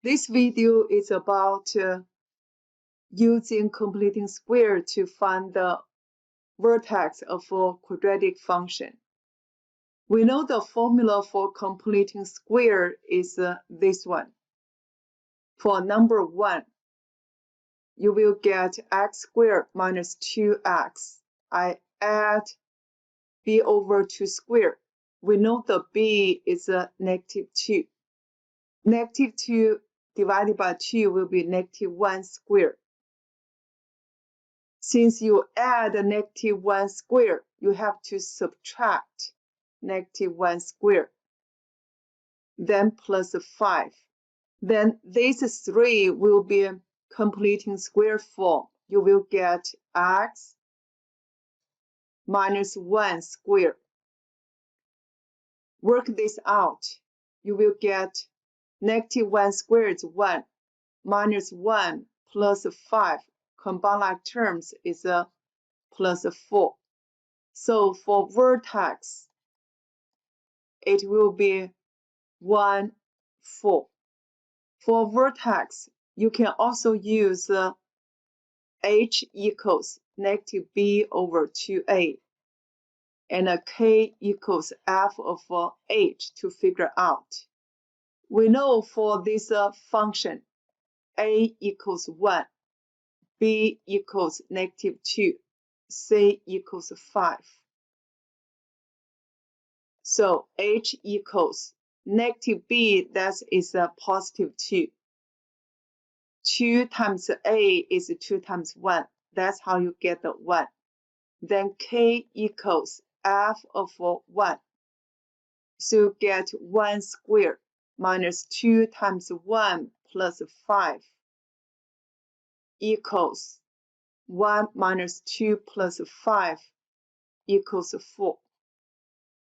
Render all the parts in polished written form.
This video is about using completing square to find the vertex of a quadratic function. We know the formula for completing square is this one. For number 1, you will get x squared minus 2x. I add b over 2 squared. We know the b is negative 2. Negative 2 divided by 2 will be negative 1 squared. Since you add a negative 1 squared, you have to subtract negative 1 squared, then plus 5. Then these 3 will be completing square form. You will get x minus 1 squared. Work this out. You will get negative 1 squared is 1, minus 1 plus 5. Combine like terms is plus 4. So for vertex, it will be 1, 4. For vertex, you can also use h equals negative b over 2a and k equals f of h to figure out. We know for this function, a equals 1, b equals negative 2, c equals 5. So h equals negative b, that is a positive 2. 2 times a is 2 times 1. That's how you get the 1. Then k equals f of 1. So you get 1 squared minus 2 times 1 plus 5 equals 1 minus 2 plus 5 equals 4.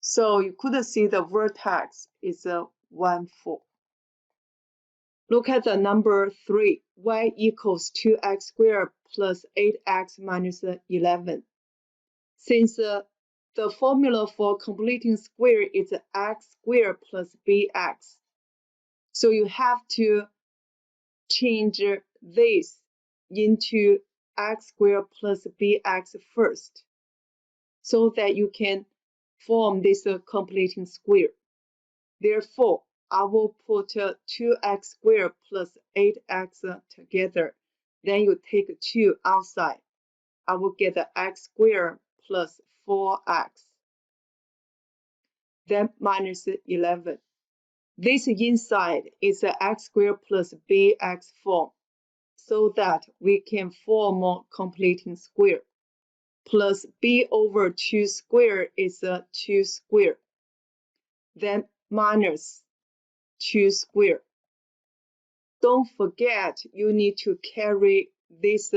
So you could see the vertex is 1, 4. Look at the number 3, y equals 2x squared plus 8x minus 11. Since the formula for completing square is x squared plus bx, so you have to change this into x squared plus bx first, so that you can form this completing square. Therefore, I will put 2x squared plus 8x together. Then you take 2 outside. I will get the x squared plus 4x. Then minus 11. This inside is a x squared plus bx form, so that we can form a completing square. Plus b over 2 squared is 2 squared. Then minus 2 squared. Don't forget, you need to carry this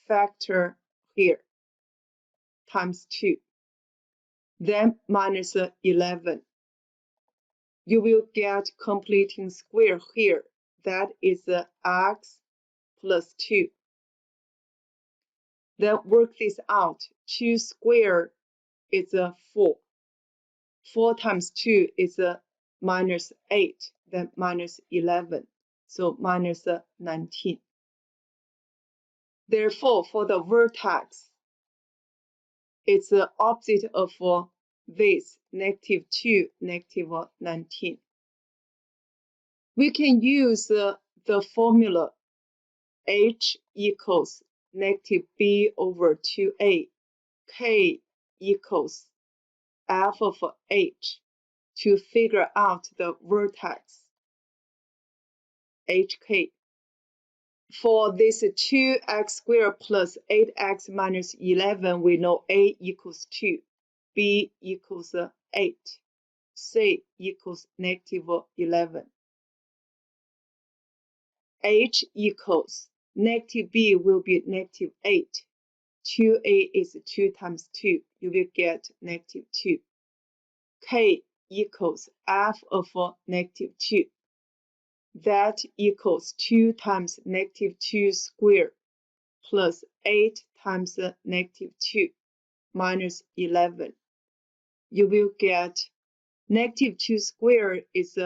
factor here, times 2. Then minus 11. You will get completing square here. That is x plus 2. Then work this out. 2 squared is 4. 4 times 2 is minus 8, then minus 11. So minus 19. Therefore, for the vertex, it's the opposite of this, negative 2, negative 19. We can use the formula h equals negative b over 2a, k equals f of h to figure out the vertex, hk. For this 2x squared plus 8x minus 11, we know a equals 2, b equals 8, c equals negative 11. H equals negative b will be negative 8. 2a is 2 times 2. You will get negative 2. K equals f of negative 2. That equals 2 times negative 2 squared plus 8 times negative 2 minus 11. You will get negative 2 squared is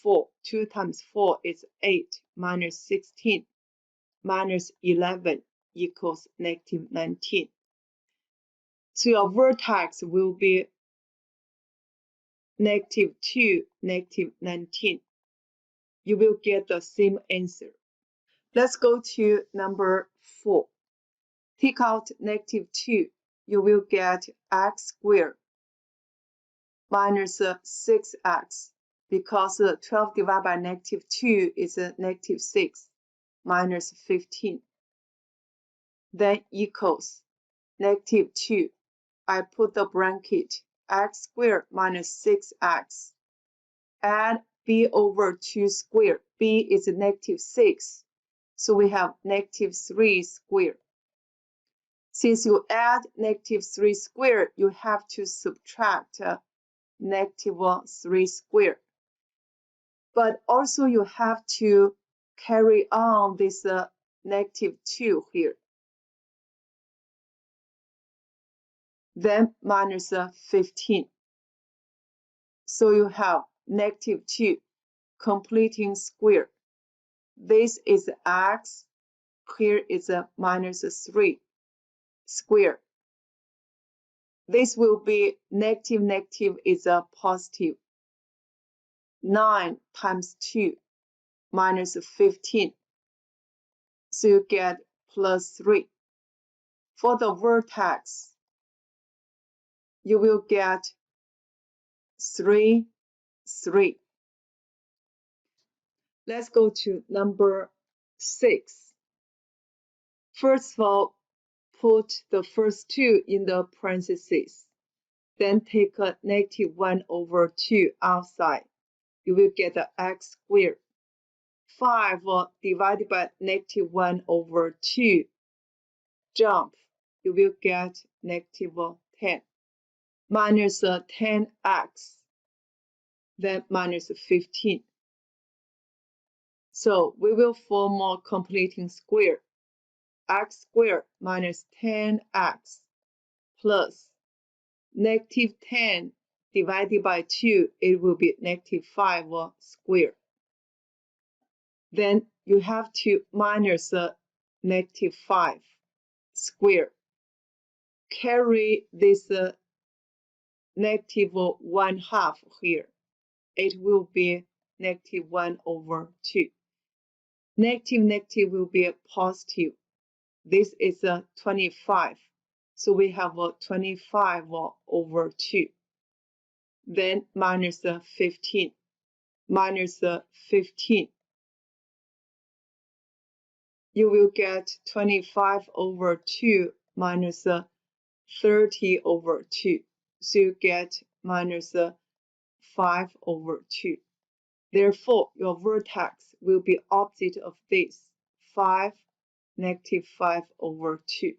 4. 2 times 4 is 8 minus 16 minus 11 equals negative 19. So your vertex will be negative 2, negative 19. You will get the same answer. Let's go to number 4. Take out negative 2. You will get x squared minus 6x, because 12 divided by negative 2 is negative 6 minus 15. Then equals negative 2. I put the bracket x squared minus 6x. Add b over 2 squared. b is negative 6. So we have negative 3 squared. Since you add negative 3 squared, you have to subtract negative 3 squared. But also you have to carry on this negative 2 here. Then minus 15. So you have negative 2 completing square. This is x. Here is a minus 3 square. This will be negative, negative is a positive. 9 times 2 minus 15. So you get plus 3. For the vertex, you will get 3, 3. Let's go to number 6. First of all, put the first 2 in the parentheses. Then take a negative 1 over 2 outside. You will get the x squared. 5 divided by negative 1 over 2. Jump. You will get negative 10. Minus 10x. Then minus 15. So we will form a completing square. X squared minus 10x plus negative 10 divided by 2, it will be negative 5 squared. Then you have to minus negative 5 squared. Carry this negative 1/2 here. It will be negative 1 over 2. Negative, negative will be a positive. This is 25. So we have 25 over 2. Then minus 15. Minus 15. You will get 25 over 2 minus 30 over 2. So you get minus 5 over 2. Therefore, your vertex will be opposite of this, 5, negative 5 over 2.